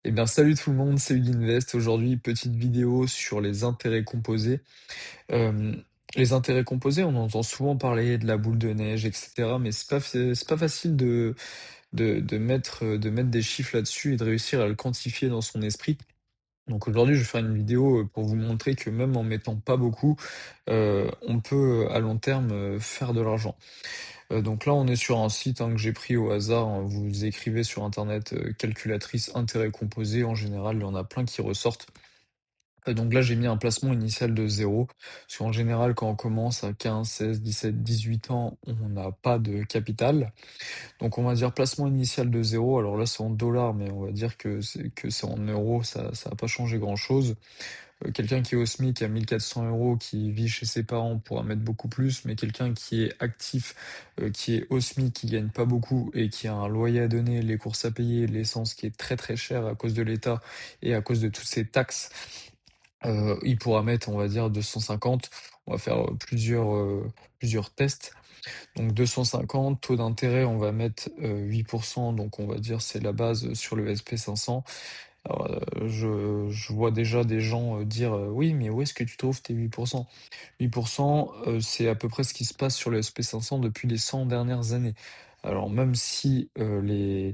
Eh bien, salut tout le monde, c'est Hugues Invest. Aujourd'hui, petite vidéo sur les intérêts composés. Hem, les intérêts composés, on entend souvent parler de la boule de neige, et cetera, mais c'est pas facile de mettre des chiffres là-dessus et de réussir à le quantifier dans son esprit. Donc aujourd'hui, je vais faire une vidéo, pour vous montrer que même en mettant pas beaucoup, on peut, à long terme, faire de l'argent. Donc là, on est sur un site, hein, que j'ai pris au hasard, hein. Vous écrivez sur internet, calculatrice intérêts composés, en général, il y en a plein qui ressortent. Donc là, j'ai mis un placement initial de 0, parce qu'en général, quand on commence à 15, 16, 17, 18 ans, on n'a pas de capital. Donc on va dire placement initial de 0. Alors là, c'est en dollars, mais on va dire que c'est en euros, ça va pas changer grand-chose. Quelqu'un qui est au SMIC à 1 400 €, qui vit chez ses parents pourra mettre beaucoup plus, mais quelqu'un qui est actif, qui est au SMIC, qui gagne pas beaucoup et qui a un loyer à donner, les courses à payer, l'essence qui est très, très chère à cause de l'État et à cause de toutes ces taxes, il pourra mettre, on va dire 250. On va faire, plusieurs tests. Donc 250, taux d'intérêt, on va mettre, 8, donc on va dire c'est la base, sur le SP 500. Alors, je vois déjà des gens, dire, «Oui, mais où est-ce que tu trouves tes 8%?» 8%, c'est à peu près ce qui se passe sur le SP 500 depuis les 100 dernières années. Alors même si, les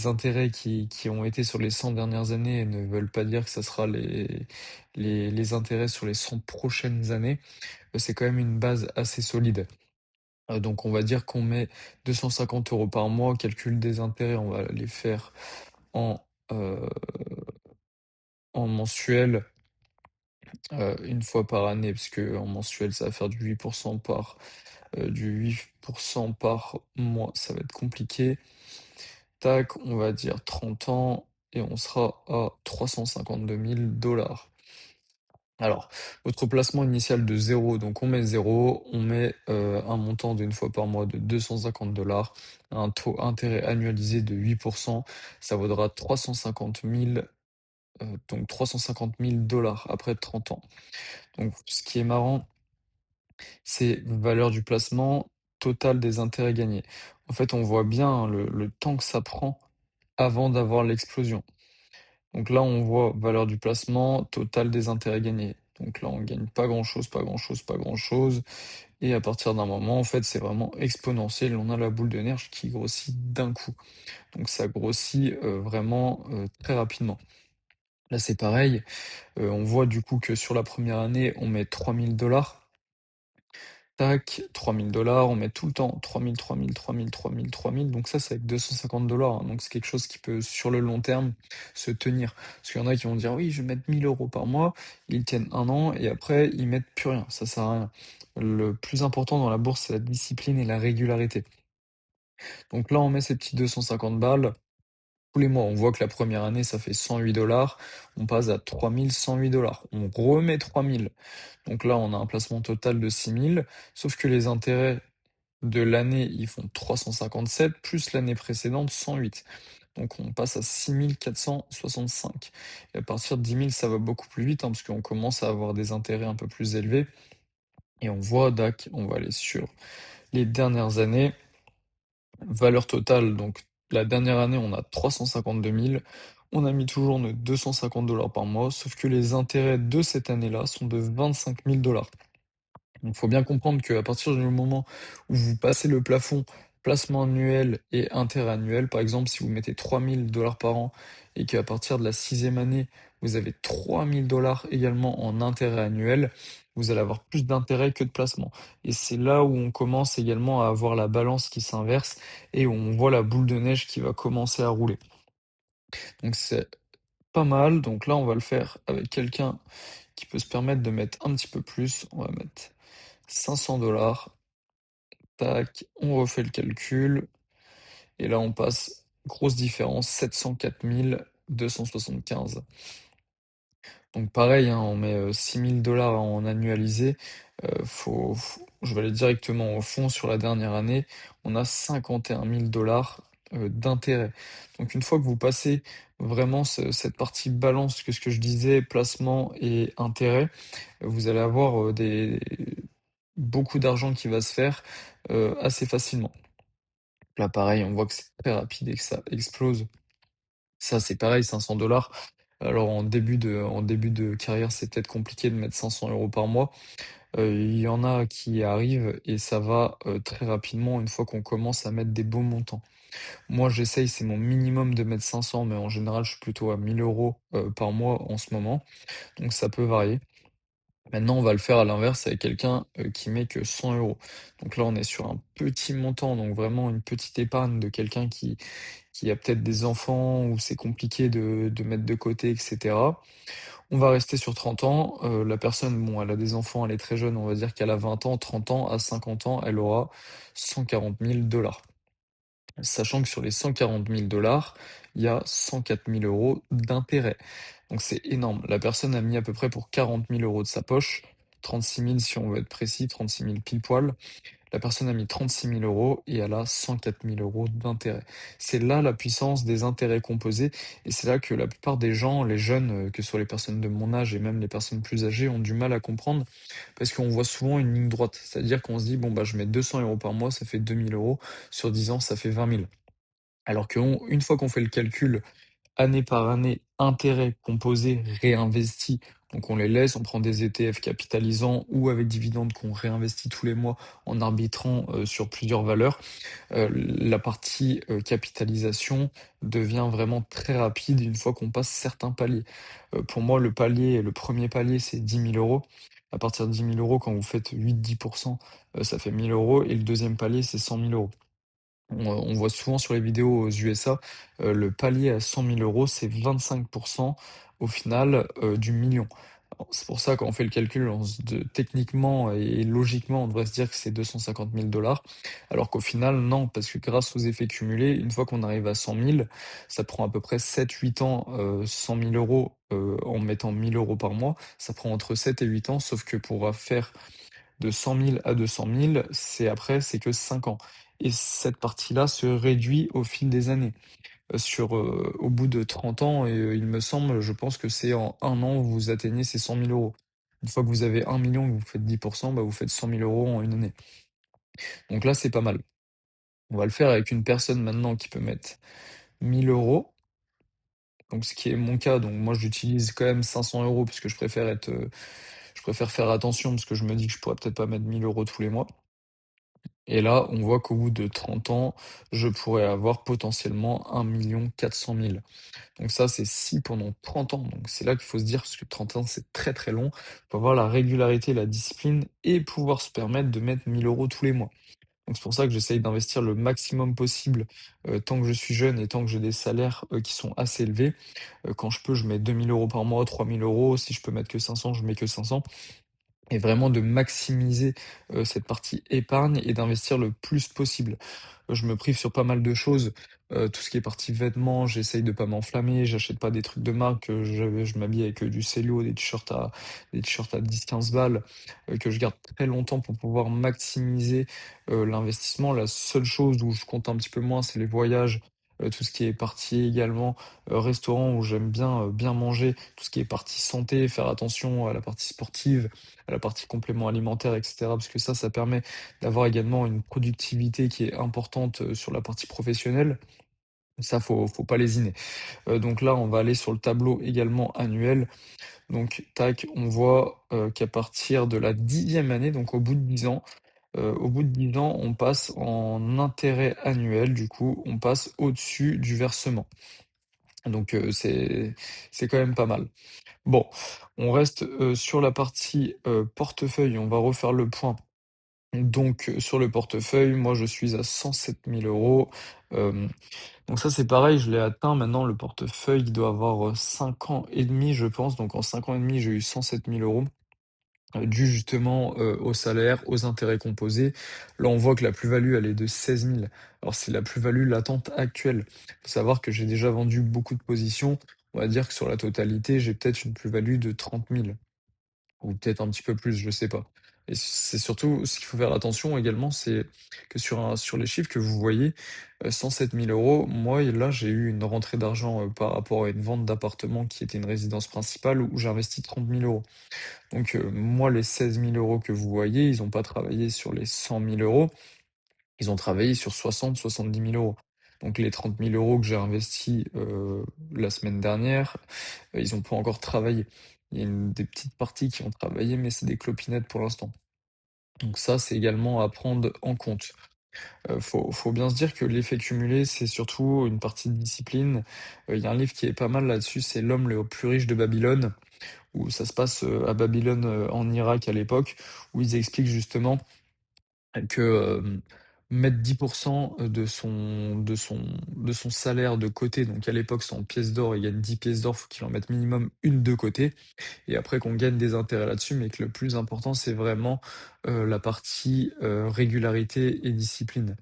intérêts qui ont été sur les 100 dernières années ne veulent pas dire que ça sera les intérêts sur les 100 prochaines années, c'est quand même une base assez solide. Donc on va dire qu'on met 250 € par mois, calcul des intérêts, on va les faire en, heu, en mensuel, 1 fois par année, parce que en mensuel, ça va faire du 8 par mois, ça va être compliqué. Tac, on va dire 30 ans et on sera à 352 000 $. Alors, votre placement initial de 0, donc on met 0, on met, un montant d'une fois par mois de 250 $, un taux intérêt annualisé de 8, ça vaudra 350 000, donc 350 000 $ après 30 ans. Donc ce qui est marrant, c'est valeur du placement, total des intérêts gagnés. En fait, on voit bien, hein, le temps que ça prend avant d'avoir l'explosion. Donc là, on voit valeur du placement, total des intérêts gagnés. Donc là, on gagne pas grand-chose, pas grand-chose, pas grand-chose. Et à partir d'un moment, en fait, c'est vraiment exponentiel. On a la boule de neige qui grossit d'un coup. Donc ça grossit vraiment très rapidement. Là, c'est pareil. On voit du coup que sur la première année, on met 3 000 $. Tac, 3 000 $, on met tout le temps 3 000, 3 000, 3 000, 3 000, 3 000, donc ça, c'est avec 250 $, hein, donc c'est quelque chose qui peut, sur le long terme, se tenir. Parce qu'il y en a qui vont dire: «Oui, je vais mettre 1 000 € par mois», ils tiennent 1 an et après ils mettent plus rien, ça sert à rien. Le plus important dans la bourse, c'est la discipline et la régularité. Donc là, on met ces petits 250 balles tous les mois. On voit que la première année, ça fait 108 $, on passe à 3 108 $, on remet 3 000. Donc là, on a un placement total de 6 000, sauf que les intérêts de l'année, ils font 357 plus l'année précédente 108. Donc on passe à 6 465. Et à partir de 10 000, ça va beaucoup plus vite, hein, parce qu'on commence à avoir des intérêts un peu plus élevés. Et on voit, dac, on va aller sur les dernières années. Valeur totale, donc la dernière année, on a 352 000. On a mis toujours nos 250 $ par mois, sauf que les intérêts de cette année-là sont de 25 000 $. Donc, il faut bien comprendre qu'à partir du moment où vous passez le plafond placement annuel et intérêt annuel, par exemple, si vous mettez 3 000 $ par an et qu'à partir de la sixième année, vous avez 3 000 $ également en intérêt annuel, vous allez avoir plus d'intérêt que de placement. Et c'est là où on commence également à avoir la balance qui s'inverse et où on voit la boule de neige qui va commencer à rouler. Donc c'est pas mal. Donc là, on va le faire avec quelqu'un qui peut se permettre de mettre un petit peu plus. On va mettre 500 $. Tac, on refait le calcul et là on passe, grosse différence, 704 275. Donc pareil, hein, on met, 6 000 $ en annualisé, je vais aller directement au fond sur la dernière année, on a 51 000 $, d'intérêt. Donc une fois que vous passez vraiment cette partie balance, que ce que je disais, placement et intérêt, vous allez avoir, beaucoup d'argent qui va se faire, assez facilement. Là, pareil, on voit que c'est très rapide et que ça explose Ça, c'est pareil, 500 $. Alors en début de carrière, c'est peut-être compliqué de mettre 500 € par mois. Il y en a qui y arrivent et ça va, très rapidement une fois qu'on commence à mettre des beaux montants. Moi, j'essaye, c'est mon minimum de mettre 500, mais en général, je suis plutôt à 1 000 € par mois en ce moment, donc ça peut varier. Maintenant, on va le faire à l'inverse avec quelqu'un, qui met que 100 €. Donc là, on est sur un petit montant, donc vraiment une petite épargne de quelqu'un qui a peut-être des enfants ou c'est compliqué de mettre de côté et cetera. On va rester sur 30 ans, la personne, bon, elle a des enfants, elle est très jeune, on va dire qu'elle a 20 ans, 30 ans, à 50 ans, elle aura 140 000 $. Sachant que sur les 140 000 $, il y a 104 000 € d'intérêt. Donc c'est énorme. La personne a mis à peu près pour 40 000 € de sa poche, 36 000 si on veut être précis, 36 000 pile poil. La personne a mis 36 000 € et elle a 104 000 € d'intérêt. C'est là la puissance des intérêts composés et c'est là que la plupart des gens, les jeunes, que ce soit les personnes de mon âge et même les personnes plus âgées, ont du mal à comprendre parce qu'on voit souvent une ligne droite. C'est-à-dire qu'on se dit, bon, bah, je mets 200 € par mois, ça fait 2 000 €. Sur 10 ans, ça fait 20 000. Alors qu'une fois qu'on fait le calcul année par année, intérêts composés réinvestis, donc on les laisse, on prend des ETF capitalisants ou avec dividendes qu'on réinvestit tous les mois en arbitrant sur plusieurs valeurs, la partie capitalisation devient vraiment très rapide une fois qu'on passe certains paliers. Pour moi, le premier palier, c'est 10 000 €. À partir de 10 000 €, quand vous faites 8-10%, ça fait 1 000 € et le deuxième palier, c'est 100 000 €. On voit souvent sur les vidéos aux USA, le palier à 100 000 €, c'est 25 au final, du million. Alors c'est pour ça quand on fait le calcul, on se de techniquement et logiquement, on devrait se dire que c'est 250 000 $, alors qu'au final, non, parce que grâce aux effets cumulés, une fois qu'on arrive à 100 000, ça prend à peu près 7-8 ans, 100 000 €, en mettant 1 000 € par mois, ça prend entre 7 et 8 ans, sauf que pour faire de 100 000 à 200 000, c'est que 5 ans et cette partie-là se réduit au fil des années. Au bout de 30 ans et il me semble, je pense que c'est en 1 an, vous atteignez ces 100 000 €. Une fois que vous avez 1 million, que vous faites 10, bah, vous faites 100 000 € en une année. Donc là, c'est pas mal. On va le faire avec une personne maintenant qui peut mettre 1 000 €, donc ce qui est mon cas. Donc moi, j'utilise quand même 500 € parce que je préfère faire attention parce que je me dis que je pourrais peut-être pas mettre 1 000 € tous les mois. Et là, on voit qu'au bout de 30 ans, je pourrais avoir potentiellement 1 400 000 €. Donc ça, c'est si pendant 30 ans. Donc c'est là qu'il faut se dire, parce que 30 ans, c'est très très long. Il faut avoir la régularité, la discipline et pouvoir se permettre de mettre 1 000 € tous les mois. Donc c'est pour ça que j'essaye d'investir le maximum possible tant que je suis jeune et tant que j'ai des salaires qui sont assez élevés. Quand je peux, je mets 2 000 € par mois, 3 000 €. Si je peux mettre que 500, je mets que 500. Et vraiment de maximiser cette partie épargne et d'investir le plus possible. Je me prive sur pas mal de choses, tout ce qui est partie vêtements, j'essaye de pas m'enflammer, j'achète pas des trucs de marque, je m'habille avec, du Célio, des t-shirts à 10-15 balles, que je garde très longtemps pour pouvoir maximiser, l'investissement. La seule chose où je compte un petit peu moins, c'est les voyages, tout ce qui est partie également, restaurant où j'aime bien, bien manger, tout ce qui est partie santé, faire attention à la partie sportive, à la partie compléments alimentaires et cetera, parce que ça permet d'avoir également une productivité qui est importante, sur la partie professionnelle. Ça, faut pas lésiner. Donc là, on va aller sur le tableau également annuel. Donc tac, on voit, qu'à partir de la 10e année, donc au bout de 10 ans, on passe en intérêt annuel, du coup, on passe au-dessus du versement. Donc c'est quand même pas mal. Bon, on reste, sur la partie, portefeuille, on va refaire le point. Donc, sur le portefeuille, moi je suis à 107 000 €. Hem, donc ça c'est pareil, je l'ai atteint maintenant le portefeuille, il doit avoir, 5 ans et demi je pense. Donc en 5 ans et demi, j'ai eu 107 000 €, dû justement, au salaire, aux intérêts composés. Là, on voit que la plus-value, elle est de 16 000. Alors c'est la plus-value latente actuelle. Faut savoir que j'ai déjà vendu beaucoup de positions. On va dire que sur la totalité, j'ai peut-être une plus-value de 30 000. Ou peut-être un petit peu plus, je sais pas. Et c'est surtout ce qu'il faut faire attention également, c'est que sur les chiffres que vous voyez, 107 000 €, moi et là, j'ai eu une rentrée d'argent, par rapport à une vente d'appartement qui était une résidence principale où j'ai investi 30 000 €. Donc, moi, les 16 000 € que vous voyez, ils ont pas travaillé sur les 100 000 €, ils ont travaillé sur 60-70 000 €. Donc les 30 000 € que j'ai investis, la semaine dernière, ils ont pas encore travaillé. Il y a des petites parties qui ont travaillé, mais c'est des clopinettes pour l'instant. Donc ça, c'est également à prendre en compte. Faut bien se dire que l'effet cumulé, c'est surtout une partie de discipline. Il y a un livre qui est pas mal là-dessus, c'est «L'homme le plus riche de Babylone», où ça se passe, à Babylone, en Irak à l'époque, où ils expliquent justement que, mettre 10 de son salaire de côté, donc à l'époque, c'est en pièces d'or, il gagne 10 pièces d'or, faut qu'il en mette minimum une de côté et après qu'on gagne des intérêts là-dessus, mais que le plus important, c'est vraiment, la partie, régularité et discipline.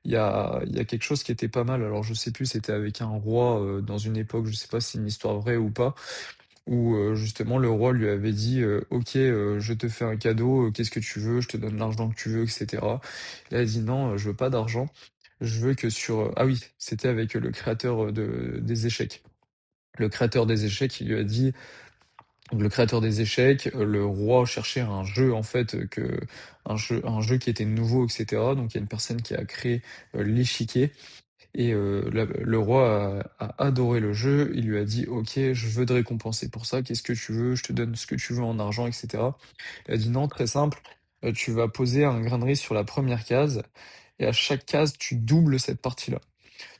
Il y a quelque chose qui était pas mal, alors je sais plus, c'était avec un roi, dans une époque, je sais pas si c'est une histoire vraie ou pas, où, justement le roi lui avait dit, «OK, je te fais un cadeau, qu'est-ce que tu veux? Je te donne l'argent que tu veux» et cetera. Il a dit: «Non, je veux pas d'argent, je veux que sur» ah oui, c'était avec, le créateur, des échecs. Le créateur des échecs, il lui a dit donc le créateur des échecs, le roi cherchait un jeu en fait, un jeu qui était nouveau et cetera. Donc il y a une personne qui a créé, l'échiquier et le roi a adoré le jeu. Il lui a dit: «OK, je veux te récompenser pour ça. Qu'est-ce que tu veux? Je te donne ce que tu veux en argent et cetera». Il a dit: «Non, très simple, tu vas poser un grain de riz sur la première case et à chaque case, tu doubles cette partie-là».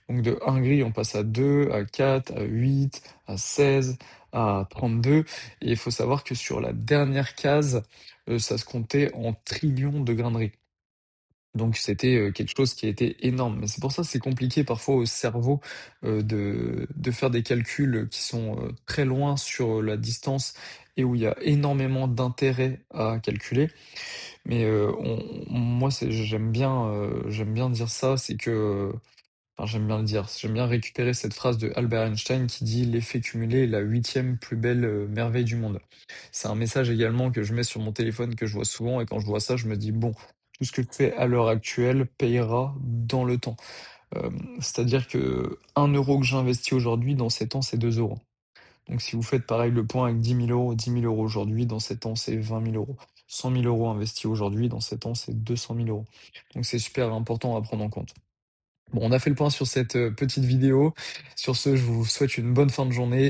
Donc de 1 gris, on passe à 2, à 4, à 8, à 16, à 32 et il faut savoir que sur la dernière case, ça se comptait en trillions de grains de riz. Donc c'était, quelque chose qui était énorme. Mais c'est pour ça, que c'est compliqué parfois au cerveau, de faire des calculs, qui sont, très loin sur, la distance et où il y a énormément d'intérêt à calculer. Mais, moi, j'aime bien dire ça, c'est que, enfin, j'aime bien le dire, j'aime bien récupérer cette phrase de Albert Einstein qui dit: «L'effet cumulé est la huitième plus belle, merveille du monde». C'est un message également que je mets sur mon téléphone, que je vois souvent et quand je vois ça, je me dis: «Bon, tout ce que je fais à l'heure actuelle payera dans le temps». C'est-à-dire que 1 € que j'investis aujourd'hui, dans 7 ans, c'est 2 €. Donc si vous faites pareil le point avec 10 000 €, 10 000 € aujourd'hui, dans 7 ans, c'est 20 000 €. 100 000 € investis aujourd'hui, dans 7 ans, c'est 200 000 €. Donc c'est super important à prendre en compte. Bon, on a fait le point sur cette, petite vidéo. Sur ce, je vous souhaite une bonne fin de journée